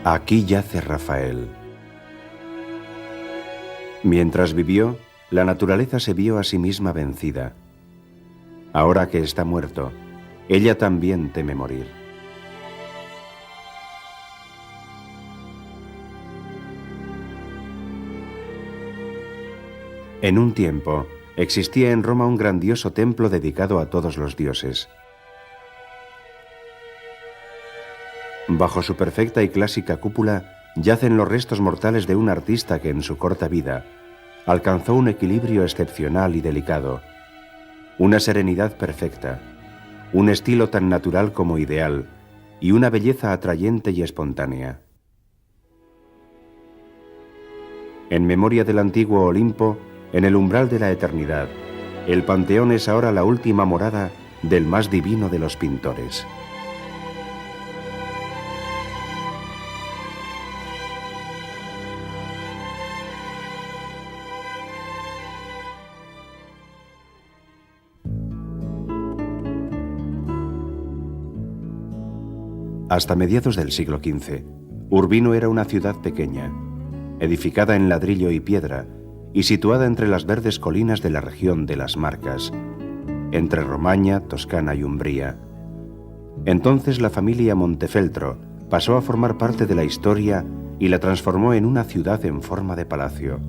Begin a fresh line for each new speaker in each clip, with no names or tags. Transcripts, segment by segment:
Aquí yace Rafael. Mientras vivió, la naturaleza se vio a sí misma vencida. Ahora que está muerto, ella también teme morir. En un tiempo, existía en Roma un grandioso templo dedicado a todos los dioses. Bajo su perfecta y clásica cúpula yacen los restos mortales de un artista que en su corta vida alcanzó un equilibrio excepcional y delicado, una serenidad perfecta, un estilo tan natural como ideal y una belleza atrayente y espontánea. En memoria del antiguo Olimpo, en el umbral de la eternidad, el Panteón es ahora la última morada del más divino de los pintores. Hasta mediados del siglo XV, Urbino era una ciudad pequeña, edificada en ladrillo y piedra y situada entre las verdes colinas de la región de las Marcas, entre Romaña, Toscana y Umbría. Entonces la familia Montefeltro pasó a formar parte de la historia y la transformó en una ciudad en forma de palacio.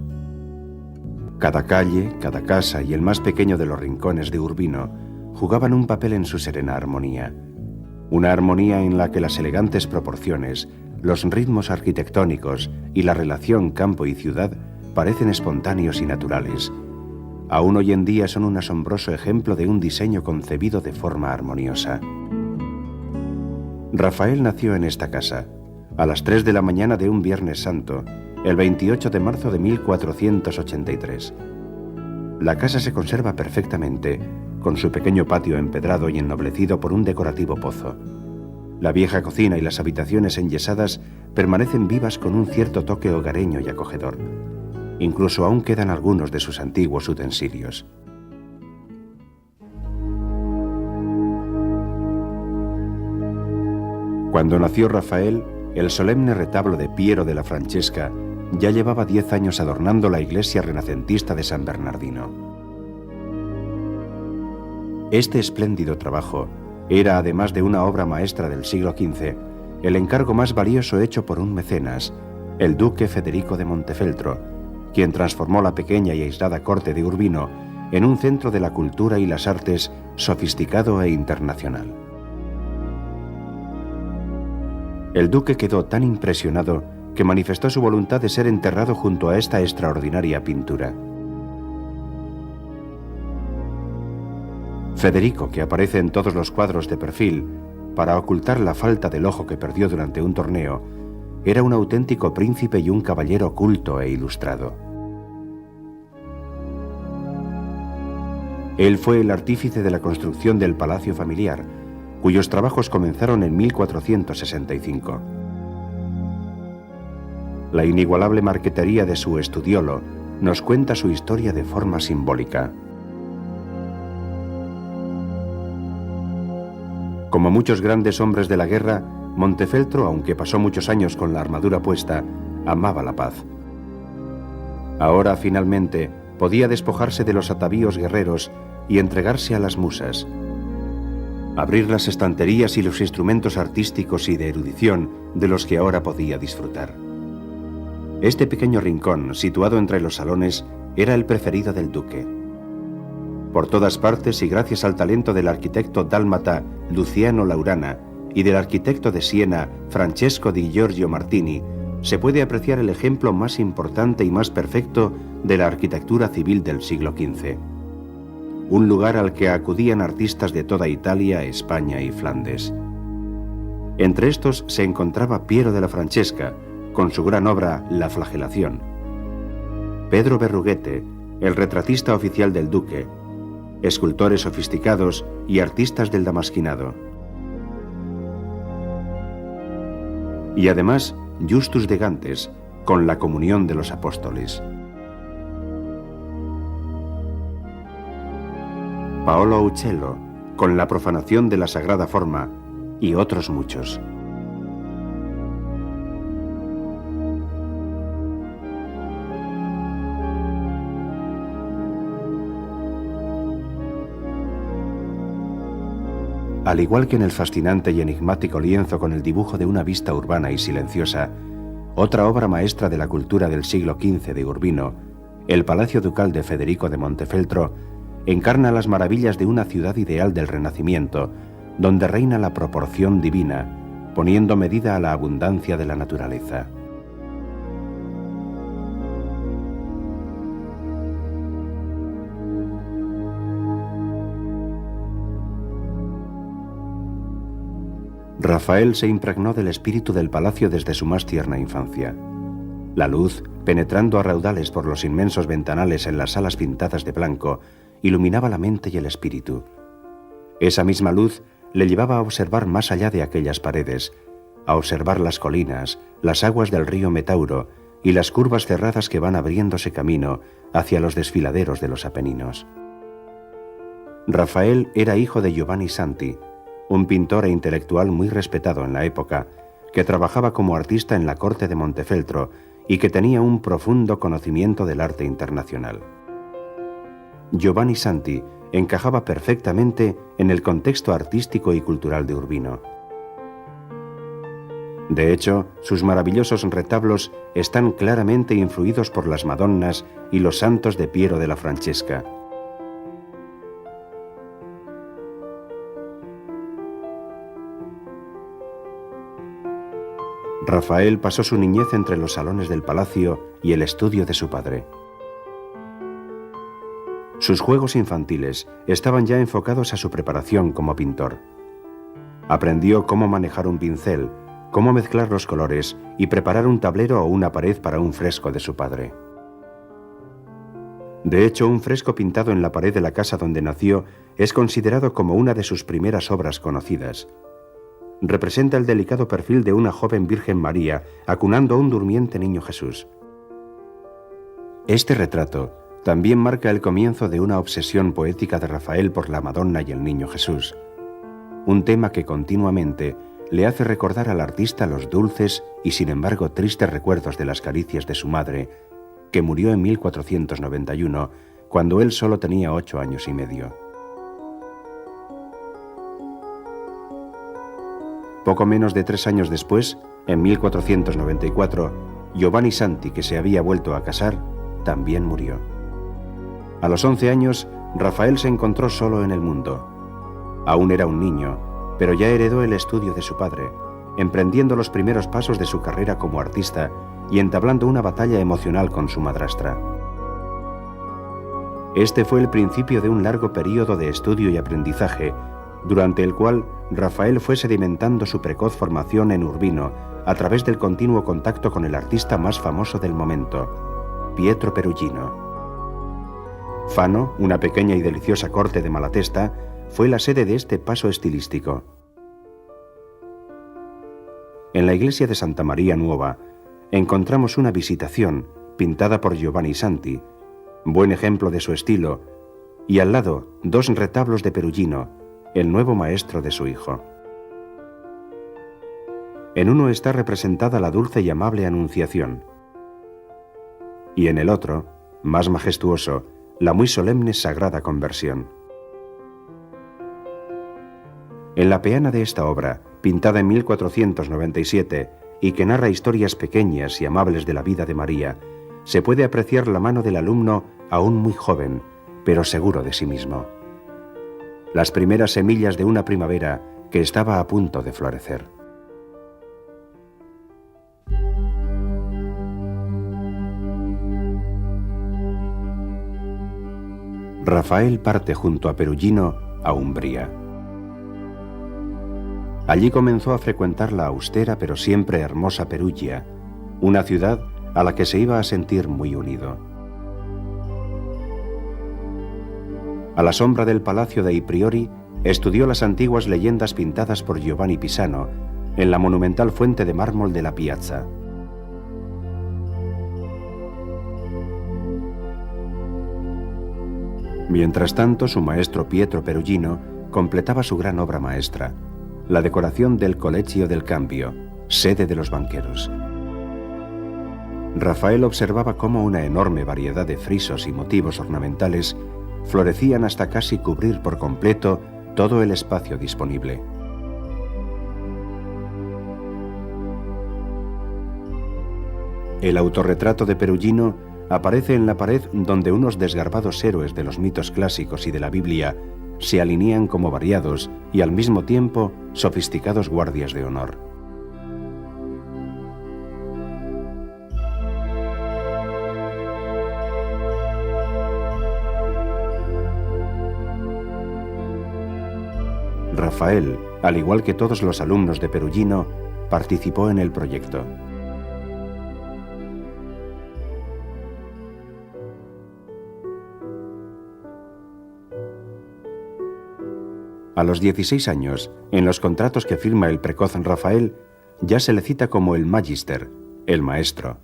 Cada calle, cada casa y el más pequeño de los rincones de Urbino jugaban un papel en su serena armonía. Una armonía en la que las elegantes proporciones, los ritmos arquitectónicos y la relación campo y ciudad parecen espontáneos y naturales. Aún hoy en día son un asombroso ejemplo de un diseño concebido de forma armoniosa. Rafael nació en esta casa, a las 3 de la mañana de un Viernes Santo, el 28 de marzo de 1483. La casa se conserva perfectamente, con su pequeño patio empedrado y ennoblecido por un decorativo pozo. La vieja cocina y las habitaciones enyesadas permanecen vivas con un cierto toque hogareño y acogedor. Incluso aún quedan algunos de sus antiguos utensilios. Cuando nació Rafael, el solemne retablo de Piero de la Francesca ya llevaba 10 años adornando la iglesia renacentista de San Bernardino. Este espléndido trabajo era, además de una obra maestra del siglo XV, el encargo más valioso hecho por un mecenas, el duque Federico de Montefeltro, quien transformó la pequeña y aislada corte de Urbino en un centro de la cultura y las artes sofisticado e internacional. El duque quedó tan impresionado que manifestó su voluntad de ser enterrado junto a esta extraordinaria pintura. Federico, que aparece en todos los cuadros de perfil para ocultar la falta del ojo que perdió durante un torneo, era un auténtico príncipe y un caballero culto e ilustrado. Él fue el artífice de la construcción del palacio familiar, cuyos trabajos comenzaron en 1465. La inigualable marquetería de su estudiolo nos cuenta su historia de forma simbólica. Como muchos grandes hombres de la guerra, Montefeltro, aunque pasó muchos años con la armadura puesta, amaba la paz. Ahora, finalmente, podía despojarse de los atavíos guerreros y entregarse a las musas. Abrir las estanterías y los instrumentos artísticos y de erudición de los que ahora podía disfrutar. Este pequeño rincón, situado entre los salones, era el preferido del duque. Por todas partes y gracias al talento del arquitecto dálmata Luciano Laurana y del arquitecto de Siena Francesco di Giorgio Martini, se puede apreciar el ejemplo más importante y más perfecto de la arquitectura civil del siglo XV. Un lugar al que acudían artistas de toda Italia, España y Flandes. Entre estos se encontraba Piero de la Francesca, con su gran obra La Flagelación. Pedro Berruguete, el retratista oficial del duque, escultores sofisticados y artistas del damasquinado. Y además, Justus de Gantes, con la comunión de los apóstoles. Paolo Uccello, con la profanación de la Sagrada Forma, y otros muchos. Al igual que en el fascinante y enigmático lienzo con el dibujo de una vista urbana y silenciosa, otra obra maestra de la cultura del siglo XV de Urbino, el Palacio Ducal de Federico de Montefeltro, encarna las maravillas de una ciudad ideal del Renacimiento, donde reina la proporción divina, poniendo medida a la abundancia de la naturaleza. Rafael se impregnó del espíritu del palacio desde su más tierna infancia. La luz, penetrando a raudales por los inmensos ventanales en las salas pintadas de blanco, iluminaba la mente y el espíritu. Esa misma luz le llevaba a observar más allá de aquellas paredes, a observar las colinas, las aguas del río Metauro y las curvas cerradas que van abriéndose camino hacia los desfiladeros de los Apeninos. Rafael era hijo de Giovanni Santi, un pintor e intelectual muy respetado en la época, que trabajaba como artista en la corte de Montefeltro y que tenía un profundo conocimiento del arte internacional. Giovanni Santi encajaba perfectamente en el contexto artístico y cultural de Urbino. De hecho, sus maravillosos retablos están claramente influidos por las Madonnas y los santos de Piero de la Francesca. Rafael pasó su niñez entre los salones del palacio y el estudio de su padre. Sus juegos infantiles estaban ya enfocados a su preparación como pintor. Aprendió cómo manejar un pincel, cómo mezclar los colores y preparar un tablero o una pared para un fresco de su padre. De hecho, un fresco pintado en la pared de la casa donde nació es considerado como una de sus primeras obras conocidas. Representa el delicado perfil de una joven Virgen María acunando a un durmiente niño Jesús. Este retrato también marca el comienzo de una obsesión poética de Rafael por la Madonna y el niño Jesús, un tema que continuamente le hace recordar al artista los dulces y sin embargo tristes recuerdos de las caricias de su madre, que murió en 1491, cuando él solo tenía 8 años y medio. Poco menos de 3 años después, en 1494, Giovanni Santi, que se había vuelto a casar, también murió. A los 11 años, Rafael se encontró solo en el mundo. Aún era un niño, pero ya heredó el estudio de su padre, emprendiendo los primeros pasos de su carrera como artista y entablando una batalla emocional con su madrastra. Este fue el principio de un largo período de estudio y aprendizaje, durante el cual Rafael fue sedimentando su precoz formación en Urbino a través del continuo contacto con el artista más famoso del momento, Pietro Perugino. Fano, una pequeña y deliciosa corte de Malatesta, fue la sede de este paso estilístico. En la iglesia de Santa María Nuova encontramos una Visitación pintada por Giovanni Santi, buen ejemplo de su estilo, y al lado 2 retablos de Perugino, el nuevo maestro de su hijo. En uno está representada la dulce y amable Anunciación, y en el otro, más majestuoso, la muy solemne Sagrada Conversión. En la peana de esta obra, pintada en 1497 y que narra historias pequeñas y amables de la vida de María, se puede apreciar la mano del alumno aún muy joven, pero seguro de sí mismo. Las primeras semillas de una primavera que estaba a punto de florecer. Rafael parte junto a Perugino a Umbría. Allí comenzó a frecuentar la austera pero siempre hermosa Perugia, una ciudad a la que se iba a sentir muy unido. A la sombra del palacio de Priori, estudió las antiguas leyendas pintadas por Giovanni Pisano en la monumental fuente de mármol de la Piazza. Mientras tanto, su maestro Pietro Perugino completaba su gran obra maestra, la decoración del Collegio del Cambio, sede de los banqueros. Rafael observaba cómo una enorme variedad de frisos y motivos ornamentales florecían hasta casi cubrir por completo todo el espacio disponible. El autorretrato de Perugino aparece en la pared donde unos desgarbados héroes de los mitos clásicos y de la Biblia se alinean como variados y al mismo tiempo sofisticados guardias de honor. Rafael, al igual que todos los alumnos de Perugino, participó en el proyecto. A los 16 años, en los contratos que firma el precoz Rafael, ya se le cita como el Magister, el maestro.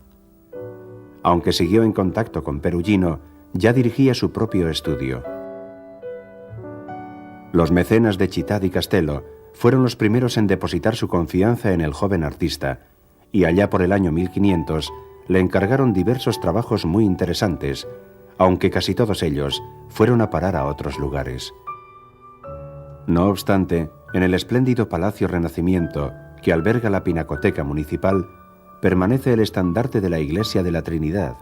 Aunque siguió en contacto con Perugino, ya dirigía su propio estudio. Los mecenas de Città di Castello fueron los primeros en depositar su confianza en el joven artista, y allá por el año 1500 le encargaron diversos trabajos muy interesantes, aunque casi todos ellos fueron a parar a otros lugares. No obstante, en el espléndido Palacio Renacimiento, que alberga la Pinacoteca Municipal, permanece el estandarte de la Iglesia de la Trinidad,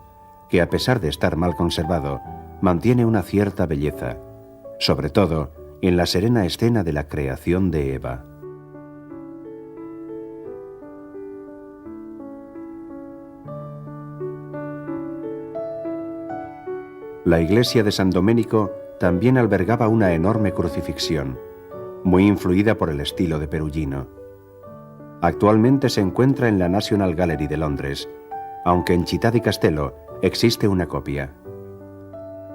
que a pesar de estar mal conservado, mantiene una cierta belleza, sobre todo en la serena escena de la creación de Eva. La iglesia de San Domenico también albergaba una enorme crucifixión, muy influida por el estilo de Perugino. Actualmente se encuentra en la National Gallery de Londres, aunque en Città di Castello existe una copia.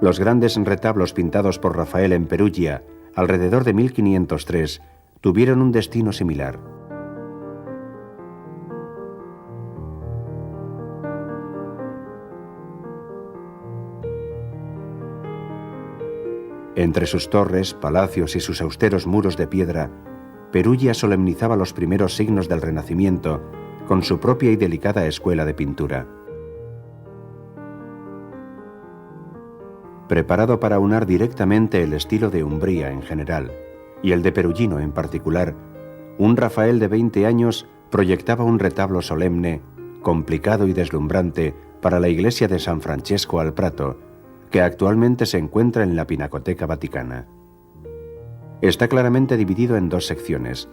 Los grandes retablos pintados por Rafael en Perugia alrededor de 1503 tuvieron un destino similar. Entre sus torres, palacios y sus austeros muros de piedra, Perugia solemnizaba los primeros signos del Renacimiento con su propia y delicada escuela de pintura. Preparado para unar directamente el estilo de Umbría en general y el de Perugino en particular, un Rafael de 20 años proyectaba un retablo solemne, complicado y deslumbrante para la iglesia de San Francesco al Prato, que actualmente se encuentra en la Pinacoteca Vaticana. Está claramente dividido en dos secciones.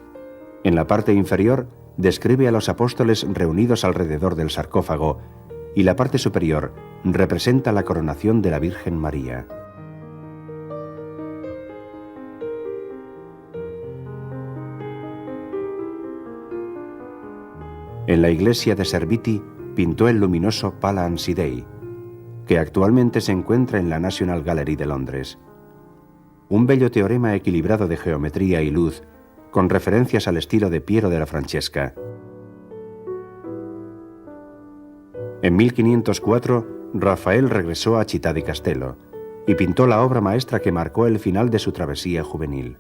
En la parte inferior describe a los apóstoles reunidos alrededor del sarcófago y la parte superior representa la coronación de la Virgen María. En la iglesia de Serviti pintó el luminoso Pala Ansidei, que actualmente se encuentra en la National Gallery de Londres. Un bello teorema equilibrado de geometría y luz, con referencias al estilo de Piero della Francesca. En 1504, Rafael regresó a Città di Castello y pintó la obra maestra que marcó el final de su travesía juvenil.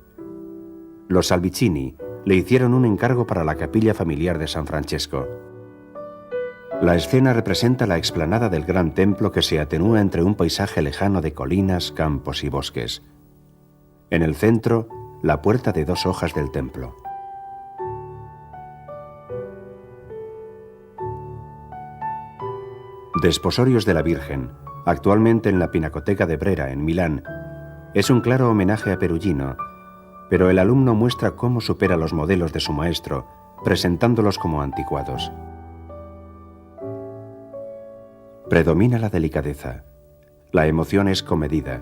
Los Albicini le hicieron un encargo para la capilla familiar de San Francesco. La escena representa la explanada del gran templo que se atenúa entre un paisaje lejano de colinas, campos y bosques. En el centro, la puerta de 2 hojas del templo. Desposorios de la Virgen, actualmente en la Pinacoteca de Brera, en Milán, es un claro homenaje a Perugino, pero el alumno muestra cómo supera los modelos de su maestro, presentándolos como anticuados. Predomina la delicadeza. La emoción es comedida,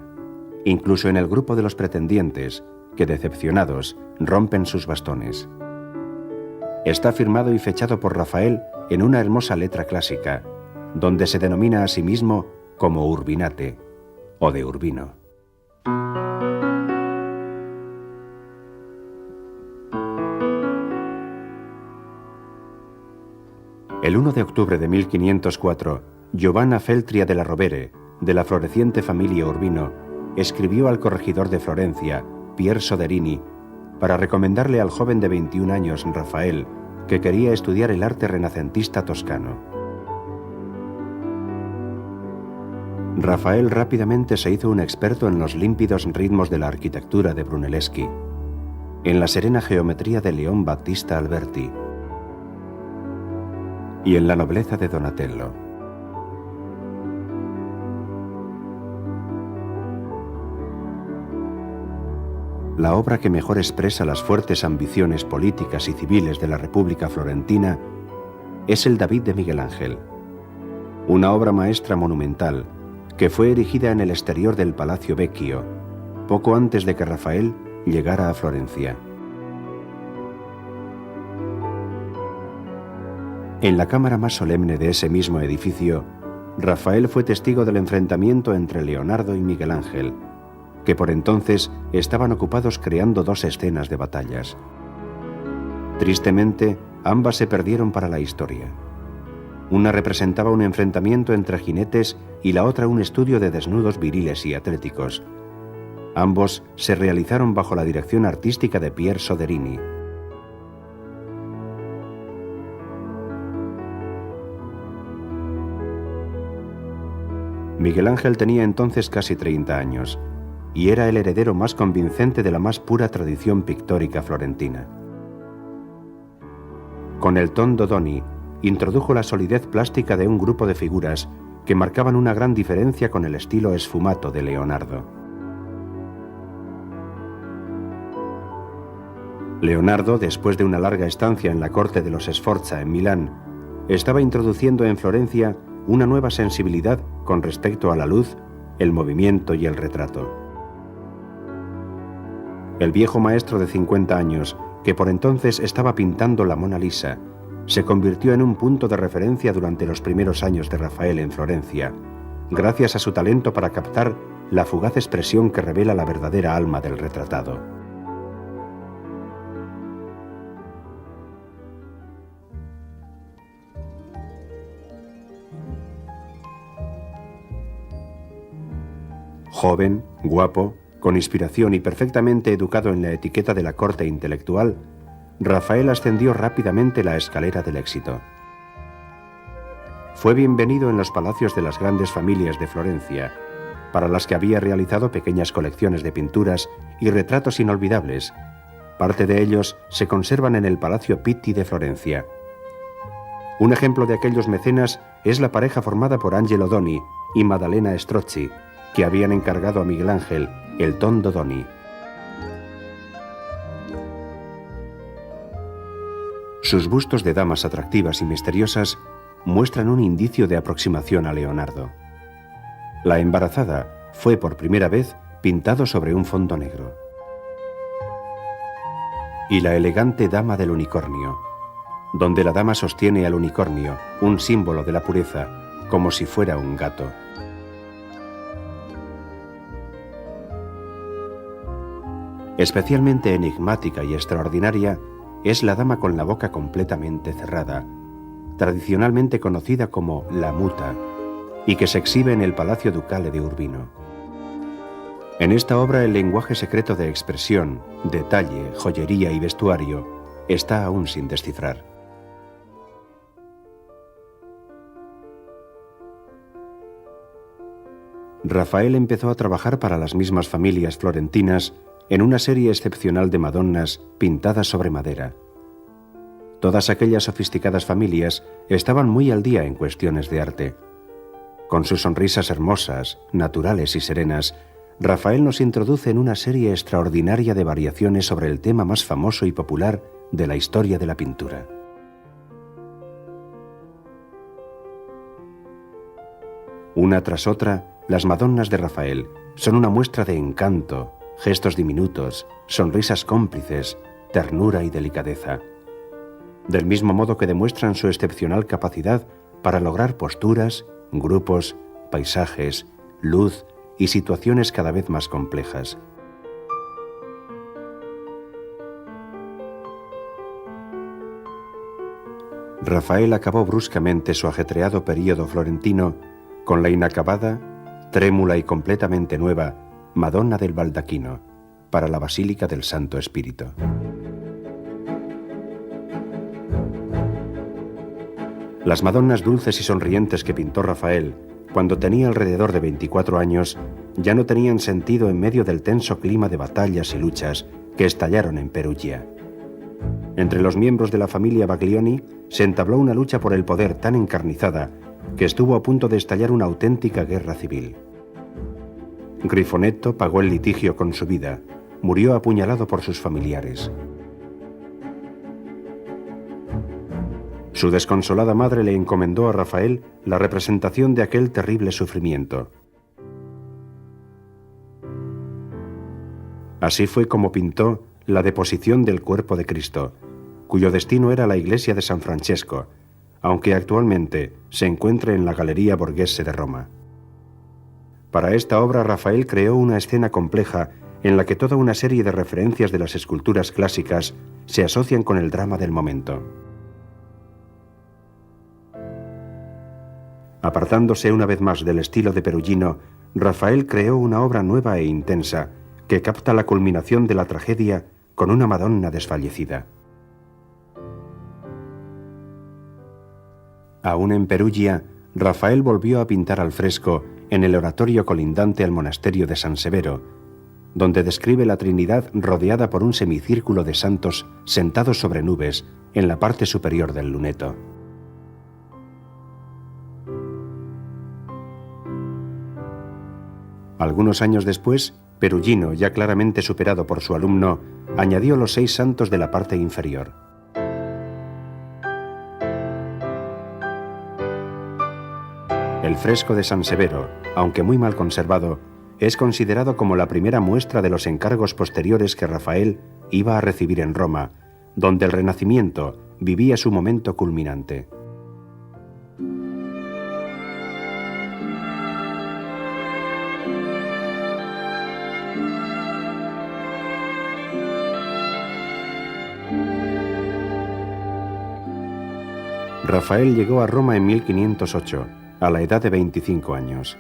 incluso en el grupo de los pretendientes, que decepcionados rompen sus bastones. Está firmado y fechado por Rafael en una hermosa letra clásica, donde se denomina a sí mismo como Urbinate, o de Urbino. El 1 de octubre de 1504, Giovanna Feltria della Rovere, de la floreciente familia Urbino, escribió al corregidor de Florencia, Pier Soderini, para recomendarle al joven de 21 años, Rafael, que quería estudiar el arte renacentista toscano. Rafael rápidamente se hizo un experto en los límpidos ritmos de la arquitectura de Brunelleschi, en la serena geometría de León Battista Alberti y en la nobleza de Donatello. La obra que mejor expresa las fuertes ambiciones políticas y civiles de la República Florentina es el David de Miguel Ángel, una obra maestra monumental que fue erigida en el exterior del Palacio Vecchio, poco antes de que Rafael llegara a Florencia. En la cámara más solemne de ese mismo edificio, Rafael fue testigo del enfrentamiento entre Leonardo y Miguel Ángel, que por entonces estaban ocupados creando dos escenas de batallas. Tristemente, ambas se perdieron para la historia. Una representaba un enfrentamiento entre jinetes y la otra un estudio de desnudos viriles y atléticos. Ambos se realizaron bajo la dirección artística de Pier Soderini. Miguel Ángel tenía entonces casi 30 años y era el heredero más convincente de la más pura tradición pictórica florentina. Con el tondo Doni introdujo la solidez plástica de un grupo de figuras que marcaban una gran diferencia con el estilo esfumato de Leonardo. Leonardo, después de una larga estancia en la corte de los Sforza en Milán, estaba introduciendo en Florencia una nueva sensibilidad con respecto a la luz, el movimiento y el retrato. El viejo maestro de 50 años, que por entonces estaba pintando la Mona Lisa, se convirtió en un punto de referencia durante los primeros años de Rafael en Florencia, gracias a su talento para captar la fugaz expresión que revela la verdadera alma del retratado. Joven, guapo, con inspiración y perfectamente educado en la etiqueta de la corte intelectual, Rafael ascendió rápidamente la escalera del éxito. Fue bienvenido en los palacios de las grandes familias de Florencia, para las que había realizado pequeñas colecciones de pinturas y retratos inolvidables. Parte de ellos se conservan en el Palacio Pitti de Florencia. Un ejemplo de aquellos mecenas es la pareja formada por Angelo Doni y Maddalena Strozzi, que habían encargado a Miguel Ángel el tondo Doni. Sus bustos de damas atractivas y misteriosas muestran un indicio de aproximación a Leonardo. La embarazada fue por primera vez pintado sobre un fondo negro. Y la elegante dama del unicornio, donde la dama sostiene al unicornio, un símbolo de la pureza, como si fuera un gato. Especialmente enigmática y extraordinaria es la dama con la boca completamente cerrada, tradicionalmente conocida como la muta, y que se exhibe en el Palacio Ducale de Urbino. En esta obra el lenguaje secreto de expresión, detalle, joyería y vestuario está aún sin descifrar. Rafael empezó a trabajar para las mismas familias florentinas en una serie excepcional de Madonnas pintadas sobre madera. Todas aquellas sofisticadas familias estaban muy al día en cuestiones de arte. Con sus sonrisas hermosas, naturales y serenas, Rafael nos introduce en una serie extraordinaria de variaciones sobre el tema más famoso y popular de la historia de la pintura. Una tras otra, las Madonnas de Rafael son una muestra de encanto, gestos diminutos, sonrisas cómplices, ternura y delicadeza. Del mismo modo que demuestran su excepcional capacidad para lograr posturas, grupos, paisajes, luz y situaciones cada vez más complejas. Rafael acabó bruscamente su ajetreado período florentino con la inacabada, trémula y completamente nueva Madonna del Baldaquino, para la Basílica del Santo Espíritu. Las Madonnas dulces y sonrientes que pintó Rafael cuando tenía alrededor de 24 años ya no tenían sentido en medio del tenso clima de batallas y luchas que estallaron en Perugia. Entre los miembros de la familia Baglioni se entabló una lucha por el poder tan encarnizada que estuvo a punto de estallar una auténtica guerra civil. Grifonetto pagó el litigio con su vida, murió apuñalado por sus familiares. Su desconsolada madre le encomendó a Rafael la representación de aquel terrible sufrimiento. Así fue como pintó la Deposición del Cuerpo de Cristo, cuyo destino era la iglesia de San Francesco, aunque actualmente se encuentra en la Galería Borghese de Roma. Para esta obra Rafael creó una escena compleja en la que toda una serie de referencias de las esculturas clásicas se asocian con el drama del momento. Apartándose una vez más del estilo de Perugino, Rafael creó una obra nueva e intensa que capta la culminación de la tragedia con una Madonna desfallecida. Aún en Perugia, Rafael volvió a pintar al fresco en el oratorio colindante al monasterio de San Severo, donde describe la Trinidad rodeada por un semicírculo de santos sentados sobre nubes en la parte superior del luneto. Algunos años después, Perugino, ya claramente superado por su alumno, añadió los 6 santos de la parte inferior. El fresco de San Severo, aunque muy mal conservado, es considerado como la primera muestra de los encargos posteriores que Rafael iba a recibir en Roma, donde el Renacimiento vivía su momento culminante. Rafael llegó a Roma en 1508, a la edad de 25 años.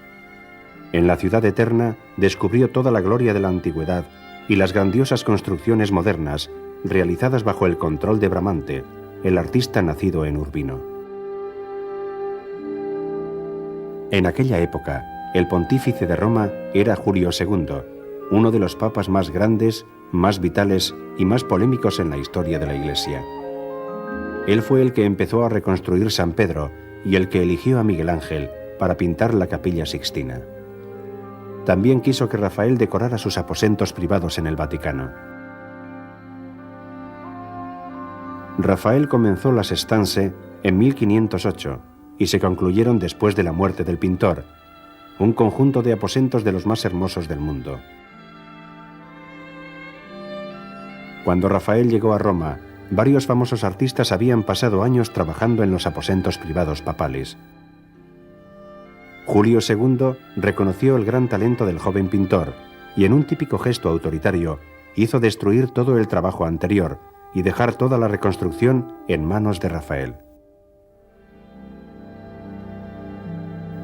En la ciudad eterna descubrió toda la gloria de la antigüedad y las grandiosas construcciones modernas realizadas bajo el control de Bramante, el artista nacido en Urbino. En aquella época, el pontífice de Roma era Julio II, uno de los papas más grandes, más vitales y más polémicos en la historia de la Iglesia. Él fue el que empezó a reconstruir San Pedro y el que eligió a Miguel Ángel para pintar la Capilla Sixtina. También quiso que Rafael decorara sus aposentos privados en el Vaticano. Rafael comenzó las estancias en 1508 y se concluyeron después de la muerte del pintor, un conjunto de aposentos de los más hermosos del mundo. Cuando Rafael llegó a Roma, varios famosos artistas habían pasado años trabajando en los aposentos privados papales. Julio II reconoció el gran talento del joven pintor y en un típico gesto autoritario hizo destruir todo el trabajo anterior y dejar toda la reconstrucción en manos de Rafael.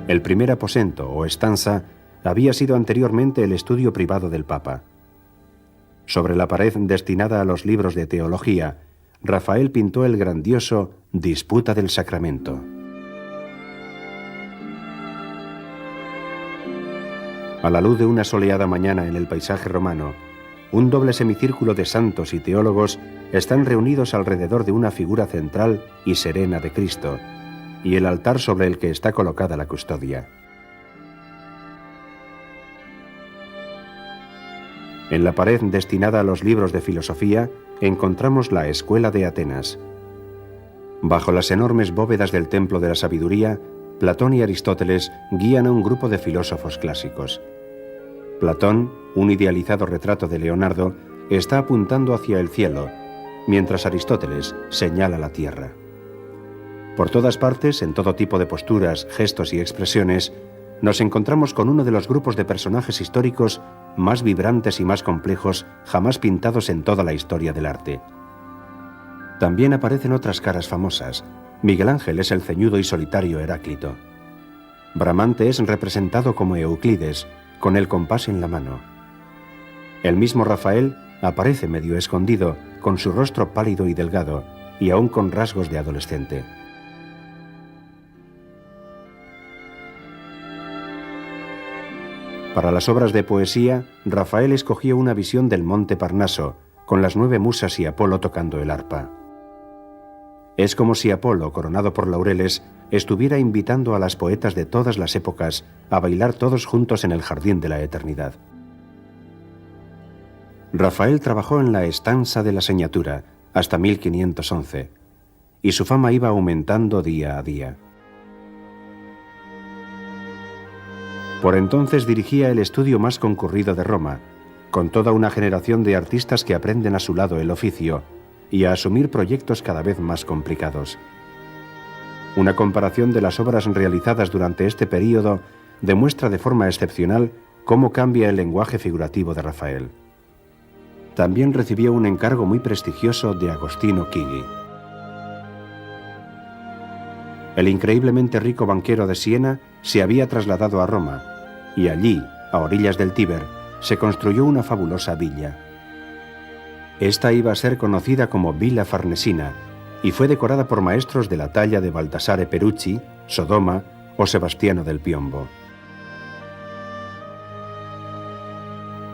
El primer aposento o estanza había sido anteriormente el estudio privado del Papa. Sobre la pared destinada a los libros de teología, Rafael pintó el grandioso Disputa del Sacramento. A la luz de una soleada mañana en el paisaje romano, un doble semicírculo de santos y teólogos están reunidos alrededor de una figura central y serena de Cristo, y el altar sobre el que está colocada la custodia. En la pared destinada a los libros de filosofía encontramos la Escuela de Atenas. Bajo las enormes bóvedas del Templo de la Sabiduría, Platón y Aristóteles guían a un grupo de filósofos clásicos. Platón, un idealizado retrato de Leonardo, está apuntando hacia el cielo, mientras Aristóteles señala la tierra. Por todas partes, en todo tipo de posturas, gestos y expresiones, nos encontramos con uno de los grupos de personajes históricos más vibrantes y más complejos jamás pintados en toda la historia del arte. También aparecen otras caras famosas. Miguel Ángel es el ceñudo y solitario Heráclito. Bramante es representado como Euclides, con el compás en la mano. El mismo Rafael aparece medio escondido, con su rostro pálido y delgado, y aún con rasgos de adolescente. Para las obras de poesía, Rafael escogió una visión del monte Parnaso, con las 9 musas y Apolo tocando el arpa. Es como si Apolo, coronado por laureles, estuviera invitando a las poetas de todas las épocas a bailar todos juntos en el jardín de la eternidad. Rafael trabajó en la estanza de la Señatura hasta 1511, y su fama iba aumentando día a día. Por entonces dirigía el estudio más concurrido de Roma, con toda una generación de artistas que aprenden a su lado el oficio y a asumir proyectos cada vez más complicados. Una comparación de las obras realizadas durante este período demuestra de forma excepcional cómo cambia el lenguaje figurativo de Rafael. También recibió un encargo muy prestigioso de Agostino Chigi. El increíblemente rico banquero de Siena se había trasladado a Roma, y allí, a orillas del Tíber, se construyó una fabulosa villa. Esta iba a ser conocida como Villa Farnesina y fue decorada por maestros de la talla de Baltasare Perucci, Sodoma o Sebastiano del Piombo.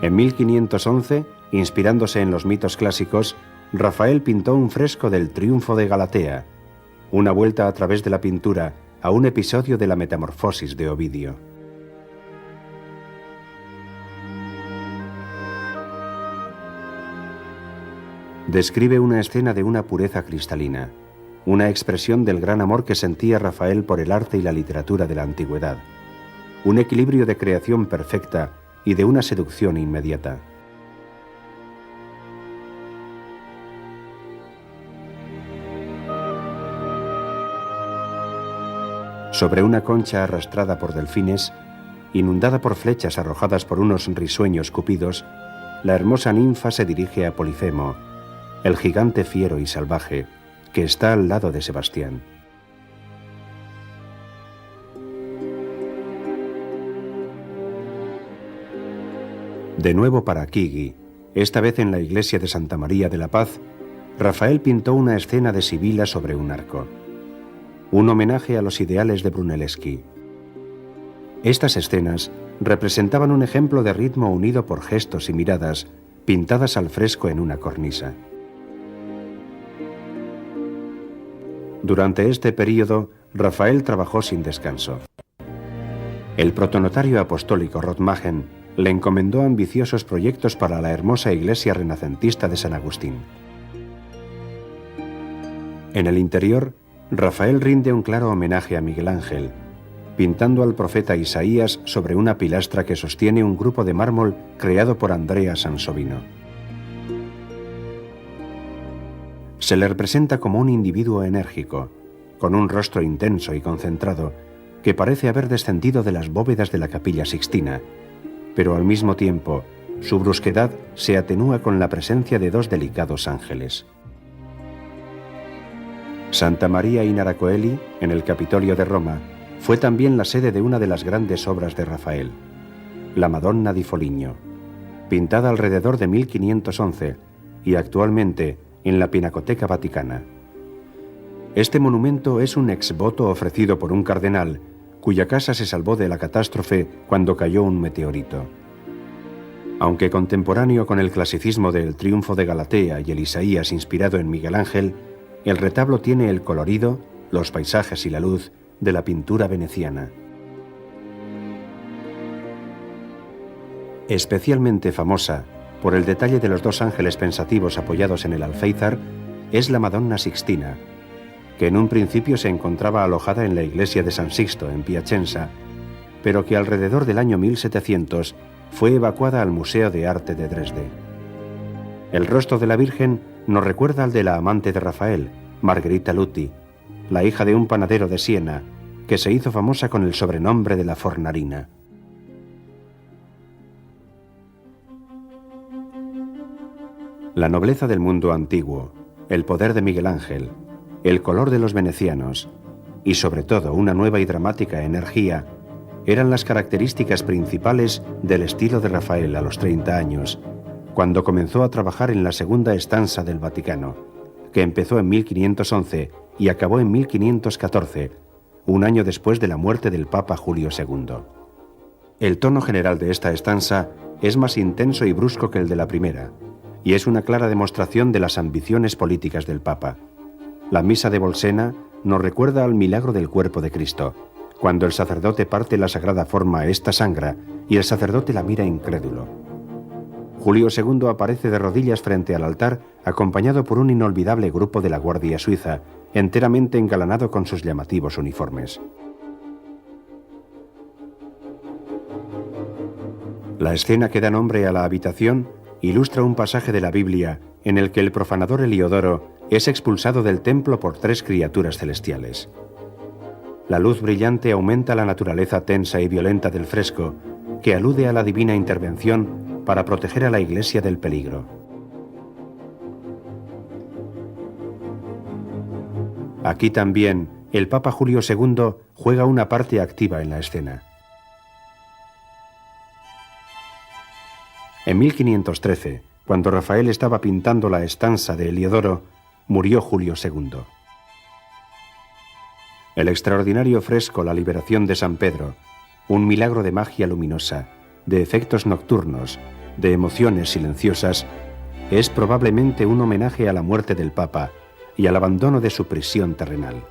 En 1511, inspirándose en los mitos clásicos, Rafael pintó un fresco del Triunfo de Galatea, una vuelta a través de la pintura a un episodio de la Metamorfosis de Ovidio. Describe una escena de una pureza cristalina, una expresión del gran amor que sentía Rafael por el arte y la literatura de la antigüedad, un equilibrio de creación perfecta y de una seducción inmediata. Sobre una concha arrastrada por delfines, inundada por flechas arrojadas por unos risueños cupidos, la hermosa ninfa se dirige a Polifemo, el gigante fiero y salvaje, que está al lado de Sebastián. De nuevo para Chigi, esta vez en la iglesia de Santa María de la Paz, Rafael pintó una escena de Sibila sobre un arco, un homenaje a los ideales de Brunelleschi. Estas escenas representaban un ejemplo de ritmo unido por gestos y miradas pintadas al fresco en una cornisa. Durante este período, Rafael trabajó sin descanso. El protonotario apostólico Rotmagen le encomendó ambiciosos proyectos para la hermosa iglesia renacentista de San Agustín. En el interior, Rafael rinde un claro homenaje a Miguel Ángel, pintando al profeta Isaías sobre una pilastra que sostiene un grupo de mármol creado por Andrea Sansovino. Se le representa como un individuo enérgico, con un rostro intenso y concentrado, que parece haber descendido de las bóvedas de la Capilla Sixtina, pero al mismo tiempo su brusquedad se atenúa con la presencia de 2 delicados ángeles. Santa María in Aracoeli, en el Capitolio de Roma, fue también la sede de una de las grandes obras de Rafael, la Madonna di Foligno, pintada alrededor de 1511 y actualmente en la Pinacoteca Vaticana. Este monumento es un exvoto ofrecido por un cardenal cuya casa se salvó de la catástrofe cuando cayó un meteorito. Aunque contemporáneo con el clasicismo del Triunfo de Galatea y el Isaías inspirado en Miguel Ángel, el retablo tiene el colorido, los paisajes y la luz de la pintura veneciana. Especialmente famosa por el detalle de los 2 ángeles pensativos apoyados en el alféizar es la Madonna Sixtina, que en un principio se encontraba alojada en la iglesia de San Sixto, en Piacenza, pero que alrededor del año 1700 fue evacuada al Museo de Arte de Dresde. El rostro de la Virgen nos recuerda al de la amante de Rafael, Margherita Luti, la hija de un panadero de Siena, que se hizo famosa con el sobrenombre de la Fornarina. La nobleza del mundo antiguo, el poder de Miguel Ángel, el color de los venecianos y sobre todo una nueva y dramática energía eran las características principales del estilo de Rafael a los 30 años, cuando comenzó a trabajar en la segunda estanza del Vaticano, que empezó en 1511 y acabó en 1514, un año después de la muerte del Papa Julio II. El tono general de esta estanza es más intenso y brusco que el de la primera, y es una clara demostración de las ambiciones políticas del Papa. La misa de Bolsena nos recuerda al milagro del cuerpo de Cristo. Cuando el sacerdote parte la sagrada forma, esta sangra, y el sacerdote la mira incrédulo. Julio II aparece de rodillas frente al altar, acompañado por un inolvidable grupo de la Guardia Suiza, enteramente engalanado con sus llamativos uniformes. La escena que da nombre a la habitación ilustra un pasaje de la Biblia en el que el profanador Heliodoro es expulsado del templo por 3 criaturas celestiales. La luz brillante aumenta la naturaleza tensa y violenta del fresco, que alude a la divina intervención para proteger a la Iglesia del peligro. Aquí también el Papa Julio II juega una parte activa en la escena. En 1513, cuando Rafael estaba pintando la estanza de Heliodoro, murió Julio II. El extraordinario fresco La Liberación de San Pedro, un milagro de magia luminosa, de efectos nocturnos, de emociones silenciosas, es probablemente un homenaje a la muerte del Papa y al abandono de su prisión terrenal.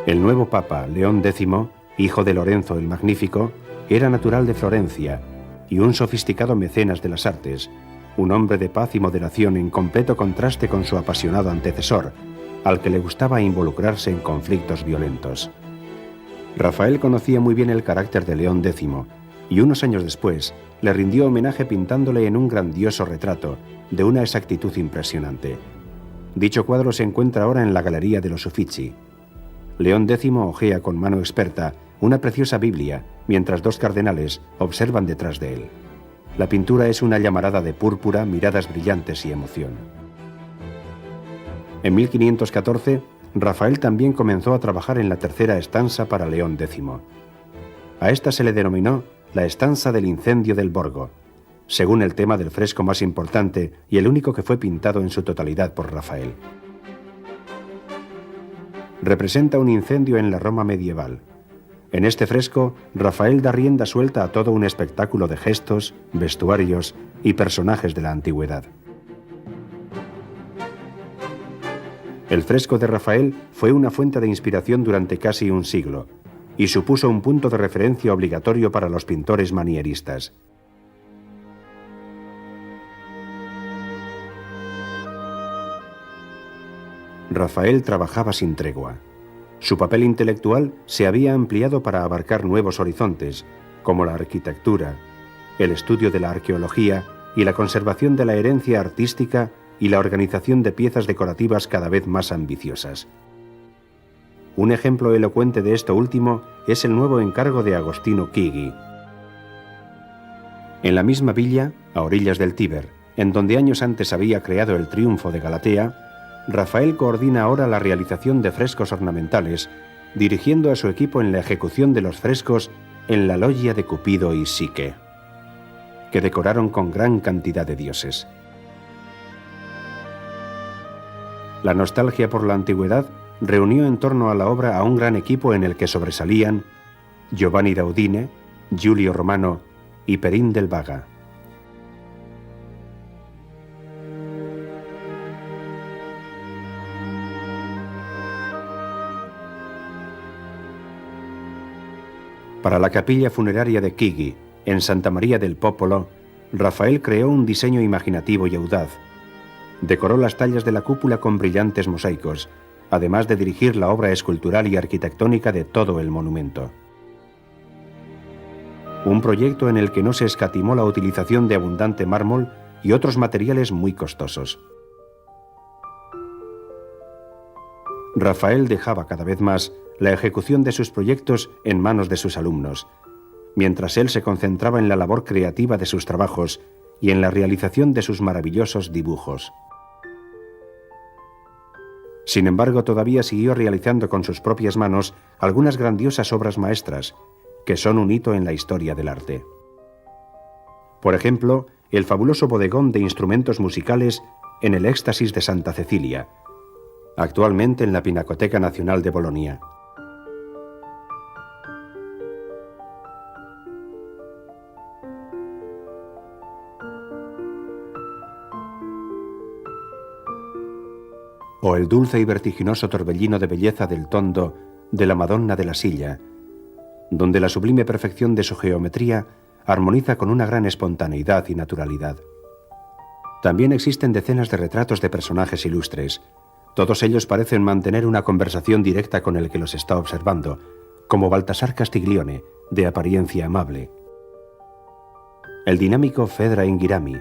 El nuevo Papa, León X, hijo de Lorenzo el Magnífico, era natural de Florencia y un sofisticado mecenas de las artes, un hombre de paz y moderación en completo contraste con su apasionado antecesor, al que le gustaba involucrarse en conflictos violentos. Rafael conocía muy bien el carácter de León X y unos años después le rindió homenaje pintándole en un grandioso retrato de una exactitud impresionante. Dicho cuadro se encuentra ahora en la Galería de los Uffizi. León X hojea con mano experta una preciosa Biblia, mientras 2 cardenales observan detrás de él. La pintura es una llamarada de púrpura, miradas brillantes y emoción. En 1514, Rafael también comenzó a trabajar en la tercera estanza para León X. A esta se le denominó la estanza del incendio del Borgo, según el tema del fresco más importante y el único que fue pintado en su totalidad por Rafael. Representa un incendio en la Roma medieval. En este fresco, Rafael da rienda suelta a todo un espectáculo de gestos, vestuarios y personajes de la antigüedad. El fresco de Rafael fue una fuente de inspiración durante casi un siglo y supuso un punto de referencia obligatorio para los pintores manieristas. Rafael trabajaba sin tregua. Su papel intelectual se había ampliado para abarcar nuevos horizontes, como la arquitectura, el estudio de la arqueología y la conservación de la herencia artística y la organización de piezas decorativas cada vez más ambiciosas. Un ejemplo elocuente de esto último es el nuevo encargo de Agostino Chigi. En la misma villa, a orillas del Tíber, en donde años antes había creado el Triunfo de Galatea, Rafael coordina ahora la realización de frescos ornamentales, dirigiendo a su equipo en la ejecución de los frescos en la Loggia de Cupido y Psique, que decoraron con gran cantidad de dioses. La nostalgia por la antigüedad reunió en torno a la obra a un gran equipo en el que sobresalían Giovanni da Udine, Giulio Romano y Perín del Vaga. Para la capilla funeraria de Chigi, en Santa María del Popolo, Rafael creó un diseño imaginativo y audaz. Decoró las tallas de la cúpula con brillantes mosaicos, además de dirigir la obra escultural y arquitectónica de todo el monumento. Un proyecto en el que no se escatimó la utilización de abundante mármol y otros materiales muy costosos. Rafael dejaba cada vez más la ejecución de sus proyectos en manos de sus alumnos, mientras él se concentraba en la labor creativa de sus trabajos y en la realización de sus maravillosos dibujos. Sin embargo, todavía siguió realizando con sus propias manos algunas grandiosas obras maestras, que son un hito en la historia del arte. Por ejemplo, el fabuloso bodegón de instrumentos musicales en el Éxtasis de Santa Cecilia, actualmente en la Pinacoteca Nacional de Bolonia. o el dulce y vertiginoso torbellino de belleza del tondo de la Madonna de la Silla, donde la sublime perfección de su geometría armoniza con una gran espontaneidad y naturalidad. También existen decenas de retratos de personajes ilustres. Todos ellos parecen mantener una conversación directa con el que los está observando, como Baltasar Castiglione, de apariencia amable. El dinámico Fedra Inghirami,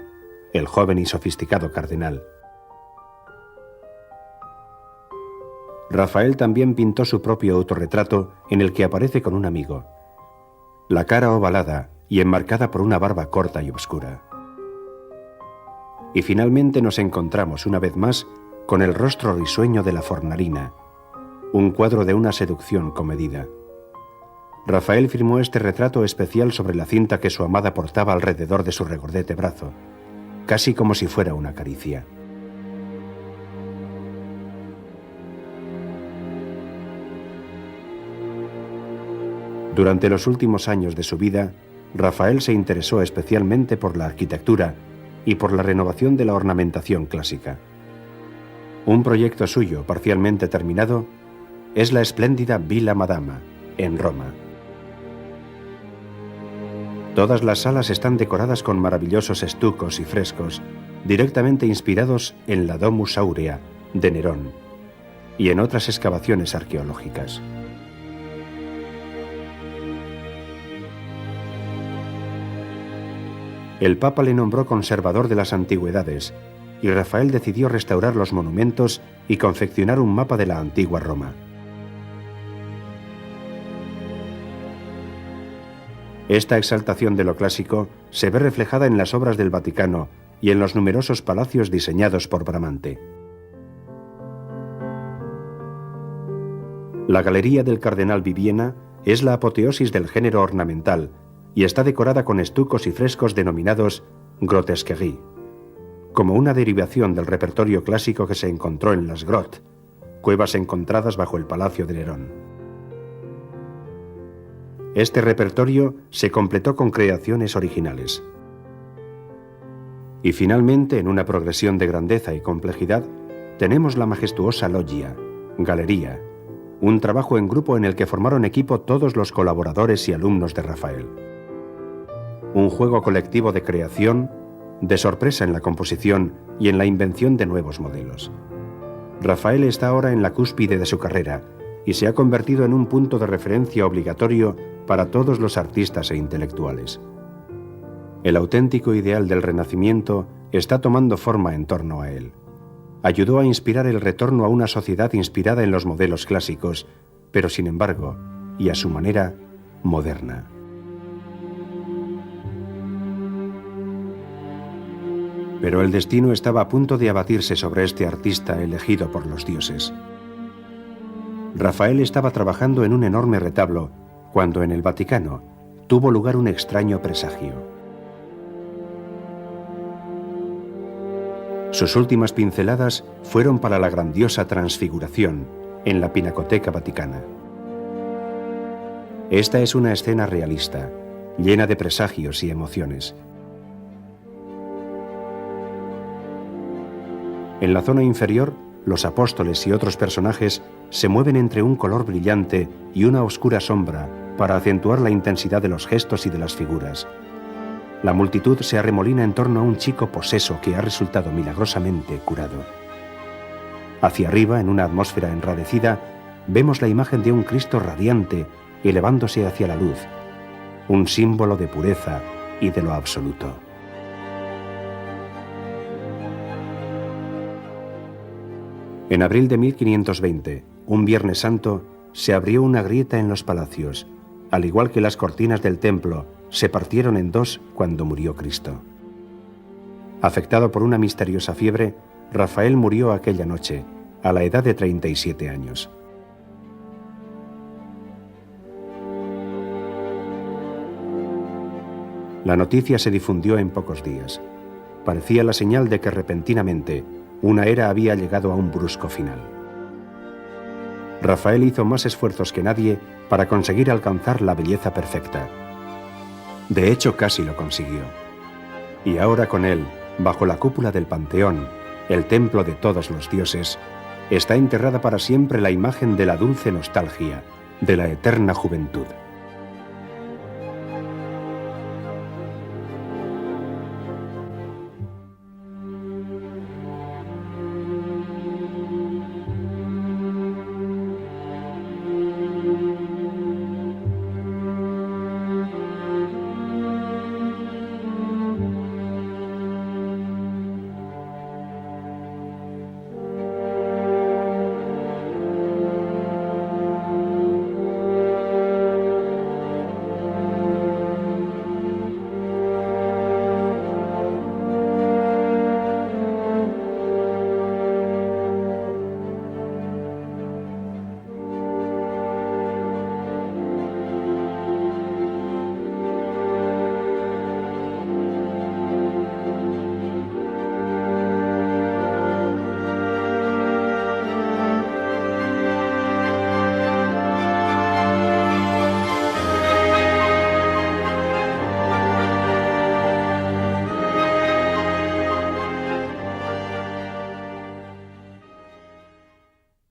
el joven y sofisticado cardenal. Rafael también pintó su propio autorretrato en el que aparece con un amigo. La cara ovalada y enmarcada por una barba corta y oscura. Y finalmente nos encontramos una vez más con el rostro risueño de la Fornarina, un cuadro de una seducción comedida. Rafael firmó este retrato especial sobre la cinta que su amada portaba alrededor de su regordete brazo, casi como si fuera una caricia. Durante los últimos años de su vida, Rafael se interesó especialmente por la arquitectura y por la renovación de la ornamentación clásica. Un proyecto suyo, parcialmente terminado, es la espléndida Villa Madama, en Roma. Todas las salas están decoradas con maravillosos estucos y frescos, directamente inspirados en la Domus Aurea, de Nerón, y en otras excavaciones arqueológicas. El Papa le nombró conservador de las antigüedades, y Rafael decidió restaurar los monumentos y confeccionar un mapa de la antigua Roma. Esta exaltación de lo clásico se ve reflejada en las obras del Vaticano y en los numerosos palacios diseñados por Bramante. La Galería del Cardenal Bibbiena es la apoteosis del género ornamental y está decorada con estucos y frescos denominados grotesqueries, como una derivación del repertorio clásico que se encontró en las grottes, cuevas encontradas bajo el Palacio de Nerón. Este repertorio se completó con creaciones originales. Y finalmente, en una progresión de grandeza y complejidad, tenemos la majestuosa loggia, galería, un trabajo en grupo en el que formaron equipo todos los colaboradores y alumnos de Rafael. Un juego colectivo de creación, de sorpresa en la composición y en la invención de nuevos modelos. Rafael está ahora en la cúspide de su carrera y se ha convertido en un punto de referencia obligatorio para todos los artistas e intelectuales. El auténtico ideal del Renacimiento está tomando forma en torno a él. Ayudó a inspirar el retorno a una sociedad inspirada en los modelos clásicos, pero sin embargo, y a su manera, moderna. Pero el destino estaba a punto de abatirse sobre este artista elegido por los dioses. Rafael estaba trabajando en un enorme retablo cuando en el Vaticano tuvo lugar un extraño presagio. Sus últimas pinceladas fueron para la grandiosa Transfiguración en la Pinacoteca Vaticana. Esta es una escena realista, llena de presagios y emociones. En la zona inferior, los apóstoles y otros personajes se mueven entre un color brillante y una oscura sombra para acentuar la intensidad de los gestos y de las figuras. La multitud se arremolina en torno a un chico poseso que ha resultado milagrosamente curado. Hacia arriba, en una atmósfera enrarecida, vemos la imagen de un Cristo radiante elevándose hacia la luz, un símbolo de pureza y de lo absoluto. En abril de 1520, un Viernes Santo, se abrió una grieta en los palacios, al igual que las cortinas del templo se partieron en dos cuando murió Cristo. Afectado por una misteriosa fiebre, Rafael murió aquella noche, a la edad de 37 años. La noticia se difundió en pocos días. Parecía la señal de que repentinamente una era había llegado a un brusco final. Rafael hizo más esfuerzos que nadie para conseguir alcanzar la belleza perfecta. De hecho, casi lo consiguió. Y ahora con él, bajo la cúpula del Panteón, el templo de todos los dioses, está enterrada para siempre la imagen de la dulce nostalgia, de la eterna juventud.